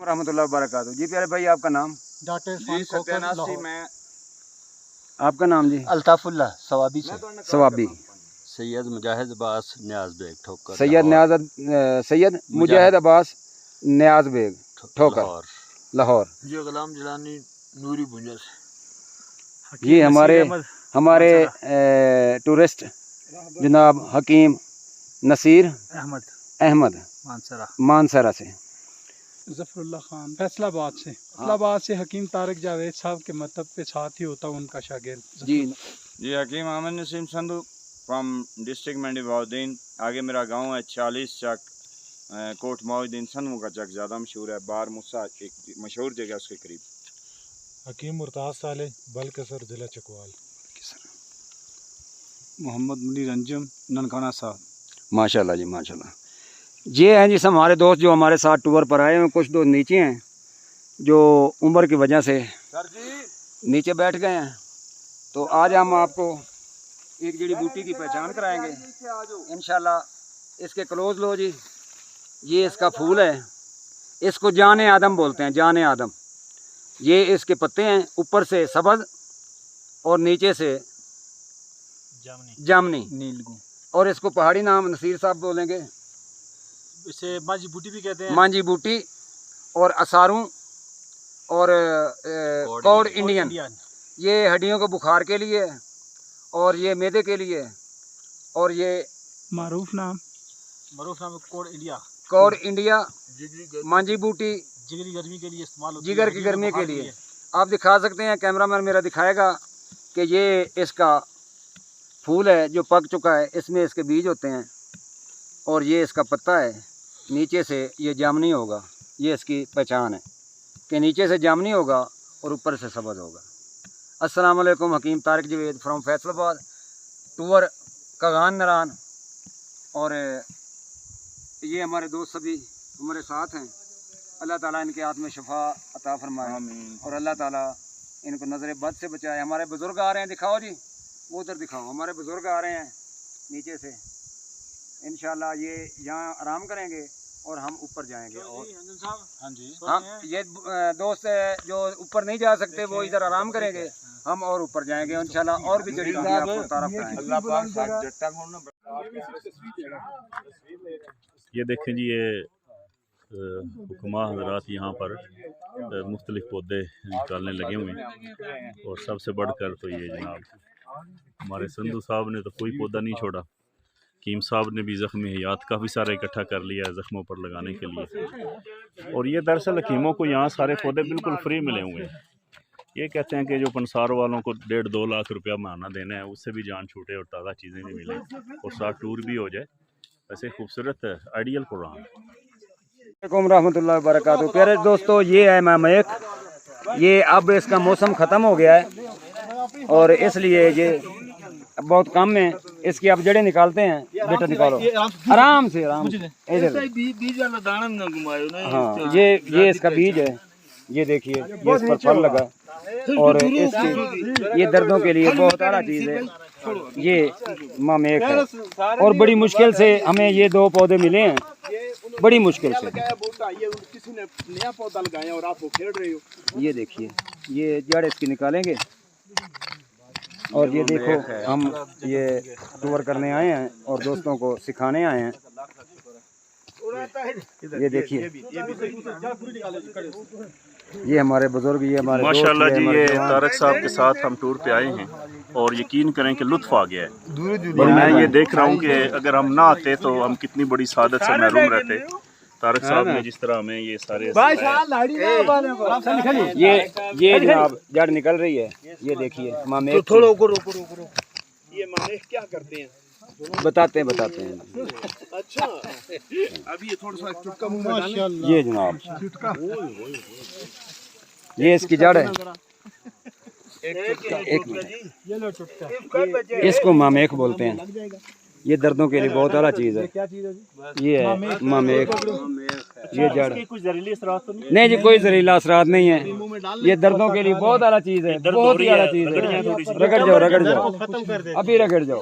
रहमतुल्लाह वबरकातुहू। जी प्यारे भाई, आपका नाम? डॉक्टर आपका नाम जी? अल्ताफुल्ला सवाबी से। सवाबी। सैयद मुजाहिद अब्बास न्याज बेग ठोकर। सैयद मुजाहिद अब्बास न्याज बेग ठोकर लाहौर। जी गुलाम जिलानी नूरी बुंजर। ये हमारे टूरिस्ट जनाब हकीम नसीर अहमद मानसरा से। जफरुल्लाह खान फैसलाबाद से। फैसलाबाद से हकीम तारिक जावेद साहब के मतलब पे साथ ही होता उनका शागिर्द जी। हकीम अहमद नसीम संधू फ्रॉम डिस्ट्रिक्ट मंडी बहाउद्दीन। आगे मेरा गांव है 40 चक कोट मोहुद्दीन संधू का चक ज़्यादा मशहूर है। बार मूसा एक मशहूर जगह उसके करीब। हकीम मुर्ताज़ साले बलकसर जिला चकवाल। मोहम्मद मुनीर अंजुम ननकाना साहब। माशाल्लाह जी माशाल्लाह। ये हैं जी हमारे दोस्त जो हमारे साथ टूर पर आए हैं। कुछ दोस्त नीचे हैं जो उम्र की वजह से नीचे बैठ गए हैं। तो आज हम आपको एक जड़ी बूटी की पहचान कराएंगे इंशाल्लाह। इसके क्लोज लो जी। ये इसका फूल है, इसको जाने आदम बोलते हैं, जाने आदम। ये इसके पत्ते हैं, ऊपर से सब्ज़ और नीचे से जामनी नीलगू। और इसको पहाड़ी नाम नसीर साहब बोलेंगे, इसे मांझी बूटी भी कहते हैं। मांझी बूटी और असारू और कौड़ इंडियन। ये हड्डियों को बुखार के लिए और ये मैदे के लिए। और ये मारूफ नाम कौड़ इंडिया मांझी बूटी जिगरी गर्मी के लिए इस्तेमाल होती है। जिगर की गर्मी के लिए। आप दिखा सकते हैं, कैमरामैन मेरा दिखाएगा कि ये इसका फूल है जो पक चुका है। इसमें इसके बीज होते हैं और ये इसका पत्ता है। नीचे से ये जामनी होगा। ये इसकी पहचान है कि नीचे से जामनी होगा और ऊपर से सब्ज़ होगा। अस्सलाम वालेकुम। हकीम तारिक जावेद फ्रॉम फैसलाबाद टूर कागान नरान। और ये हमारे दोस्त सभी हमारे साथ हैं। अल्लाह ताला इनके हाथ में शफा अता फरमाए और अल्लाह ताला इनको नज़र बद से बचाए। हमारे बुज़ुर्ग आ रहे हैं, दिखाओ जी, वो उधर दिखाओ। हमारे बुज़ुर्ग आ रहे हैं नीचे से। इंशाल्लाह ये यहाँ आराम करेंगे और हम ऊपर जाएंगे। और हाँ जी, हम ये दोस्त जो ऊपर नहीं जा सकते वो इधर आराम करेंगे, हम और ऊपर जाएंगे इंशाल्लाह। और भी जड़ी बूटियां आपको तारफ कराएंगे। ये देखें जी, ये हुक्मा हजरात यहाँ पर मुख्तलिफ पौधे निकालने लगे हुए हैं। और सबसे बढ़कर तो ये जनाब हमारे संधू साहब ने तो कोई पौधा नहीं छोड़ा। हकीम साहब ने भी ज़ख्म हयात काफ़ी सारा इकट्ठा कर लिया है ज़ख्मों पर लगाने के लिए। और ये दरअसल हकीमों को यहाँ सारे पौधे बिल्कुल फ्री मिले हुए हैं। ये कहते हैं कि जो पंसार वालों को 1.5-2 लाख रुपया महीना देना है, उससे भी जान छूटे और ताज़ा चीज़ें भी मिले और साथ टूर भी हो जाए। ऐसे खूबसूरत आइडियल कुरान। वालेकुम रहमतुल्लाहि व बरकातहू। प्यारे दोस्तों, ये है मामेक। ये अब इसका मौसम ख़त्म हो गया है और इसलिए ये बहुत कम है। इसकी अब जड़ें निकालते हैं। बेटा निकालो आराम से हाँ, ये इसका बीज है। ये देखिए, ये इस पर फल लगा और इसकी ये दर्दों के लिए बहुत आला चीज़ है। ये मामेक है और बड़ी मुश्किल से हमें ये 2 पौधे मिले हैं, बड़ी मुश्किल से। किसी ने नया पौधा लगाया और आप वो खेल रहे हो। ये देखिए, ये जड़ इसकी निकालेंगे। और ये देखो, हम ये टूर करने आए हैं और दोस्तों को सिखाने आए हैं। ये देखिए, ये हमारे बुजुर्ग, ये हमारे माशाल्लाह जी, ये तारक साहब के साथ हम टूर पे आए हैं और यकीन करें कि लुत्फ़ आ गया है। और मैं ये देख रहा हूँ कि अगर हम ना आते तो हम कितनी बड़ी सादत से महरूम रहते। तारक साहब ने जिस तरह हमें ये सारे ये जनाब जड़ निकल रही है। ये देखिए मामेक। तो थोड़ा रुको। ये मामेक क्या करते हैं? बताते हैं। अच्छा, अभी ये थोड़ा सा चुटका मुंह में डालें। ये जनाब ये इसकी जड़ है। एक मिनट, इसको मामेक बोलते हैं। ये दर्दों के लिए बहुत आला चीज़ है। ये है मामेक। ये जड़ कुछ जहरीली असरात तो नहीं जी, कोई जहरीला असरात नहीं है। ये दर्दों के लिए बहुत आला चीज़ है, बहुत ही आला चीज़ है। रगड़ जाओ, अभी रगड़ जाओ।